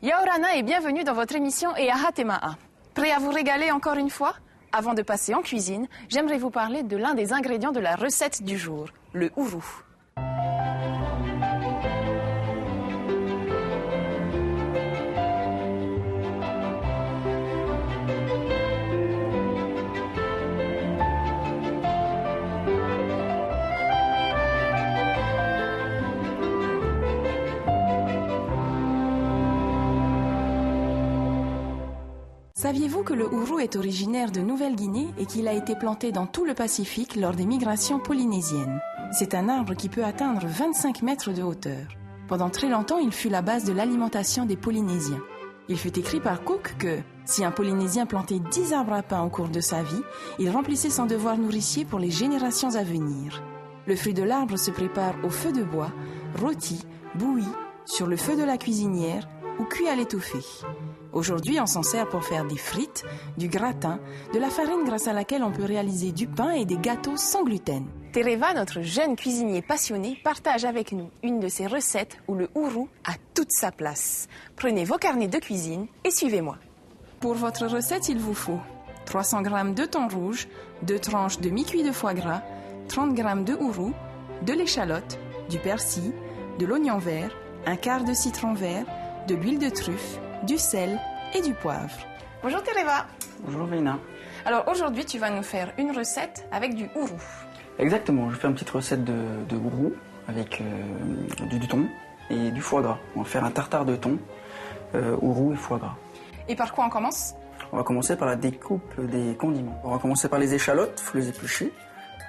Yaorana et bienvenue dans votre émission Eahatema'a. Prêt à vous régaler encore une fois? Avant de passer en cuisine, j'aimerais vous parler de l'un des ingrédients de la recette du jour, le ourou. Saviez-vous que le ourou est originaire de Nouvelle-Guinée et qu'il a été planté dans tout le Pacifique lors des migrations polynésiennes? C'est un arbre qui peut atteindre 25 mètres de hauteur. Pendant très longtemps, il fut la base de l'alimentation des Polynésiens. Il fut écrit par Cook que, si un Polynésien plantait 10 arbres à pain au cours de sa vie, il remplissait son devoir nourricier pour les générations à venir. Le fruit de l'arbre se prépare au feu de bois, rôti, bouilli, sur le feu de la cuisinière ou cuit à l'étouffée. Aujourd'hui, on s'en sert pour faire des frites, du gratin, de la farine grâce à laquelle on peut réaliser du pain et des gâteaux sans gluten. Tereva, notre jeune cuisinier passionné, partage avec nous une de ses recettes où le ourou a toute sa place. Prenez vos carnets de cuisine et suivez-moi. Pour votre recette, il vous faut 300 g de thon rouge, 2 tranches de mi-cuit de foie gras, 30 g de ourou, de l'échalote, du persil, de l'oignon vert, un quart de citron vert, de l'huile de truffe, du sel et du poivre. Bonjour Tereva. Bonjour Veina. Alors aujourd'hui, tu vas nous faire une recette avec du ourou. Exactement, je fais une petite recette de ourou avec du thon et du foie gras. On va faire un tartare de thon, ourou et foie gras. Et par quoi on commence? On va commencer par la découpe des condiments. On va commencer par les échalotes, il faut les éplucher.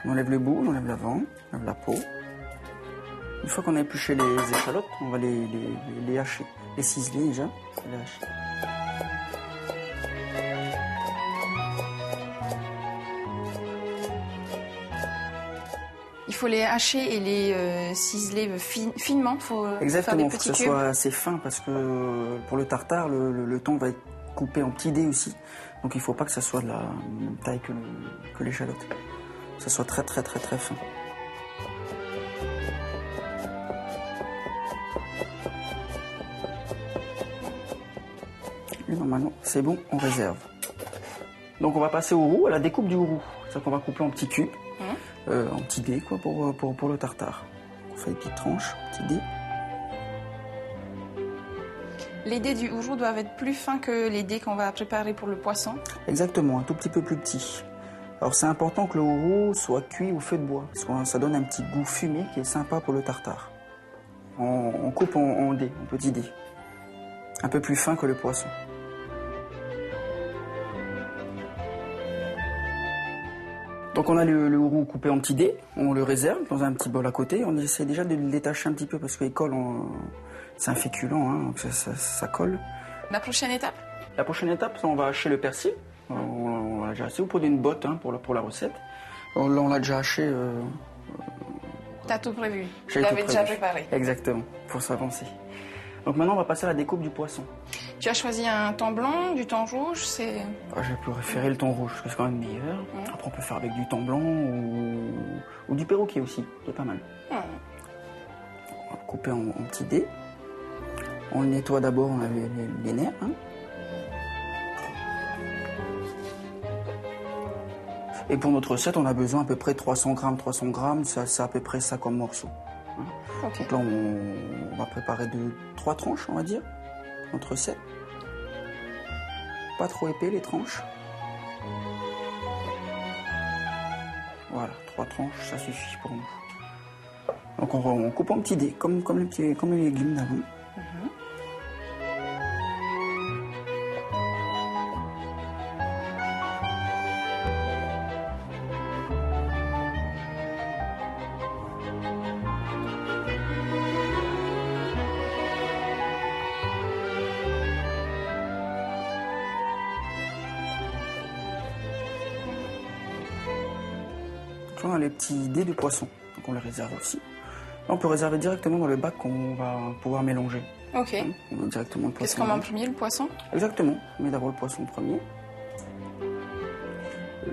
On enlève le bout, on enlève l'avant, on enlève la peau. Une fois qu'on a épluché les échalotes, on va les hacher. Les ciseler déjà, les hacher. Il faut les hacher et les ciseler finement. Faut exactement, il faut que ce soit assez fin parce que pour le tartare, le thon va être coupé en petits dés aussi. Donc il ne faut pas que ça soit de la même taille que l'échalote. Que ça soit très très très très fin. Et normalement, c'est bon, on réserve. Donc on va passer au roux, à la découpe du roux. C'est-à-dire qu'on va couper en petits cubes, en petits dés quoi, pour le tartare. On fait des petites tranches, petits dés. Les dés du ourou doivent être plus fins que les dés qu'on va préparer pour le poisson? Exactement, un tout petit peu plus petit. Alors c'est important que le ourou soit cuit au feu de bois, parce que ça donne un petit goût fumé qui est sympa pour le tartare. On coupe en dés, en petits dés. Un peu plus fin que le poisson. Donc on a le ourou coupé en petits dés, on le réserve dans un petit bol à côté. On essaie déjà de le détacher un petit peu parce qu'il colle, c'est un féculent, hein, donc ça colle. La prochaine étape? La prochaine étape, on va hacher le persil. On l'a déjà haché, vous prenez une botte hein, pour la recette. Là on l'a déjà haché. T'as tout prévu, tu l'avais l'avais déjà préparé. Exactement, pour s'avancer. Donc maintenant on va passer à la découpe du poisson. Tu as choisi un thon blanc, du thon rouge, c'est... J'ai préféré le thon rouge, parce que c'est quand même meilleur. Après on peut faire avec du thon blanc ou du perroquet aussi, qui est pas mal. On va couper en petits dés. On le nettoie d'abord, on a les nerfs. Hein. Et pour notre recette, on a besoin à peu près 300 grammes, c'est à peu près ça comme morceau. Hein. Okay. Donc là, on va préparer 3 tranches, on va dire, notre recette. Pas trop épais les tranches. Voilà, 3 tranches, ça suffit pour nous. Donc on coupe en petits dés, comme les légumes d'avant. On a les petits dés de poisson, donc on les réserve aussi. Là, on peut réserver directement dans le bac qu'on va pouvoir mélanger. Ok. On met directement le poisson. Qu'est-ce qu'on met en premier, le poisson? Exactement, on met d'abord le poisson en premier.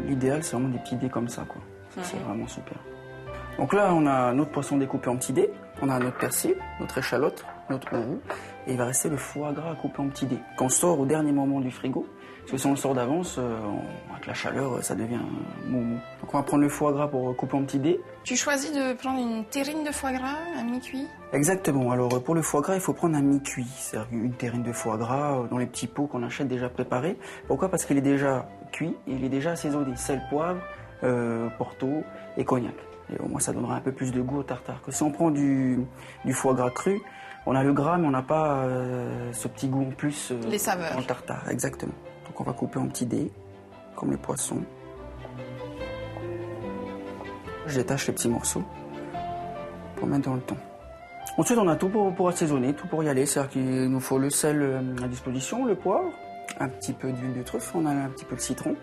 L'idéal, c'est vraiment des petits dés comme ça, quoi. C'est vraiment super. Donc là, on a notre poisson découpé en petits dés, on a notre persil, notre échalote, notre roux, et il va rester le foie gras à couper en petits dés, qu'on sort au dernier moment du frigo. Parce que si on le sort d'avance, avec la chaleur, ça devient mou. Donc on va prendre le foie gras pour couper en petits dés. Tu choisis de prendre une terrine de foie gras, un mi-cuit? Exactement. Alors pour le foie gras, il faut prendre un mi-cuit, c'est-à-dire une terrine de foie gras dans les petits pots qu'on achète déjà préparés. Pourquoi? Parce qu'il est déjà cuit et il est déjà assaisonné. Sel, poivre, porto et cognac. Et au moins ça donnera un peu plus de goût au tartare. Que si on prend du foie gras cru, on a le gras mais on n'a pas ce petit goût en plus les saveurs dans le tartare. Exactement. Donc on va couper en petits dés, comme le poisson. Je détache les petits morceaux pour mettre dans le thon. Ensuite on a tout pour assaisonner, tout pour y aller. C'est-à-dire qu'il nous faut le sel à disposition, le poivre, un petit peu d'huile de truffe, on a un petit peu de citron.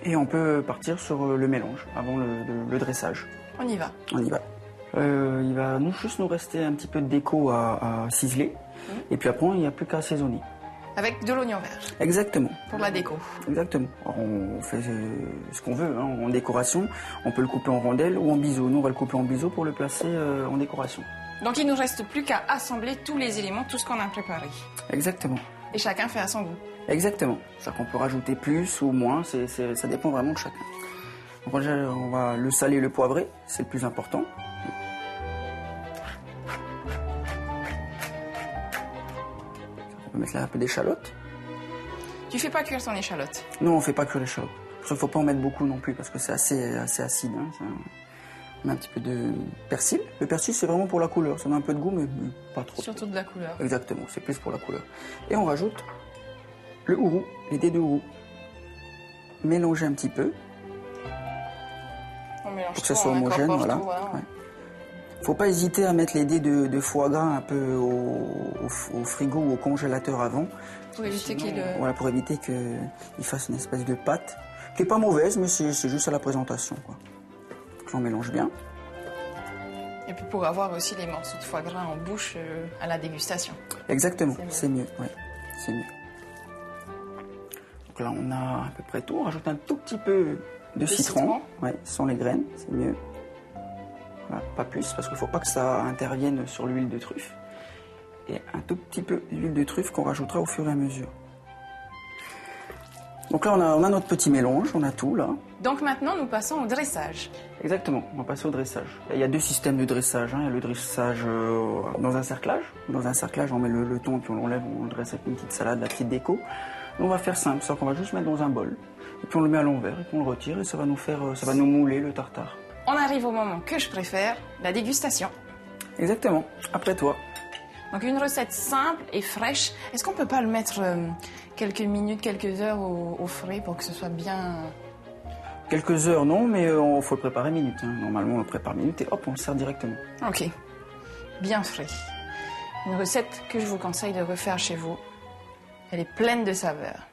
Et on peut partir sur le mélange avant le dressage. On y va. On y va. Il va juste nous rester un petit peu de déco à ciseler. Et puis après, il n'y a plus qu'à assaisonner. Avec de l'oignon vert. Exactement. Pour la déco. Exactement. Alors, on fait ce qu'on veut en décoration. On peut le couper en rondelles ou en biseau. Nous, on va le couper en biseau pour le placer en décoration. Donc il ne nous reste plus qu'à assembler tous les éléments, tout ce qu'on a préparé. Exactement. Et chacun fait à son goût. Exactement. C'est-à-dire qu'on peut rajouter plus ou moins, ça dépend vraiment de chacun. Donc on va le saler et le poivrer, c'est le plus important. On peut mettre là un peu d'échalote. Tu fais pas cuire ton échalote? Non, on fait pas cuire l'échalote. Il ne faut pas en mettre beaucoup non plus parce que c'est assez acide. Hein. On met un petit peu de persil. Le persil, c'est vraiment pour la couleur. Ça donne un peu de goût, mais pas trop. Surtout de la couleur. Exactement, c'est plus pour la couleur. Et on rajoute le hourou, les dés de hourou. Mélanger un petit peu. On mélange pour que ça soit homogène, voilà. Ouais. Faut pas hésiter à mettre les dés de foie gras un peu au frigo ou au congélateur avant. Pour éviter Voilà, pour éviter qu'il fasse une espèce de pâte qui est pas mauvaise, mais c'est juste à la présentation, quoi. Donc, on mélange bien. Et puis pour avoir aussi les morceaux de foie gras en bouche à la dégustation. Exactement, c'est mieux. Ouais, c'est mieux. Donc là, on a à peu près tout. On rajoute un tout petit peu de citron. Ouais, sans les graines, c'est mieux. Voilà, pas plus, parce qu'il ne faut pas que ça intervienne sur l'huile de truffe. Et un tout petit peu d'huile de truffe qu'on rajoutera au fur et à mesure. Donc là, on a notre petit mélange, on a tout là. Donc maintenant, nous passons au dressage. Exactement, on va passer au dressage. Il y a deux systèmes de dressage. Il y a le dressage dans un cerclage. Dans un cerclage, on met le thon, puis on l'enlève, on le dresse avec une petite salade, la petite déco. On va faire simple, c'est-à-dire qu'on va juste mettre dans un bol. Et puis on le met à l'envers, et puis on le retire, et ça va nous mouler le tartare. On arrive au moment que je préfère, la dégustation. Exactement, après toi. Donc une recette simple et fraîche. Est-ce qu'on peut pas le mettre quelques minutes, quelques heures au frais pour que ce soit bien... Quelques heures, non, mais il faut le préparer minutes. Hein. Normalement, on le prépare minutes et hop, on le sert directement. Ok, bien frais. Une recette que je vous conseille de refaire chez vous. Elle est pleine de saveurs.